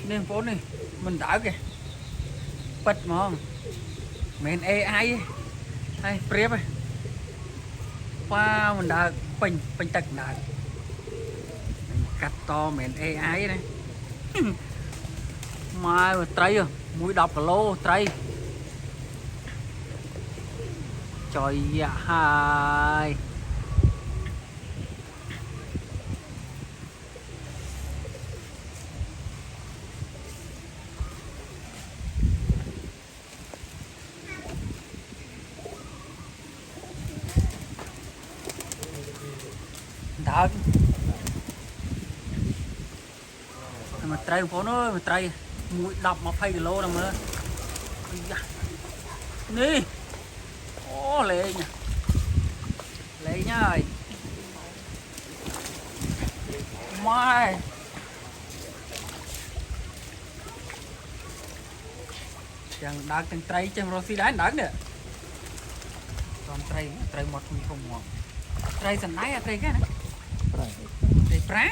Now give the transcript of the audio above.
nên phố này mình đỡ kìa bật mà không mình AI hay prep ấy wow mình đỡ bình tật đỡ mình cắt to mình AI này mai mà tray à mũi đọc cả lô tray trời dạ hai đỡ mà tray phố nó mà tray mũi đọc mà phay cái lô đâu mà đi ô lệ nhá ơi mai chẳng đợt chẳng tray chẳng rồi xí đá đợt nữa còn tray một không một tray sẵn đáy à tray cái này tray prá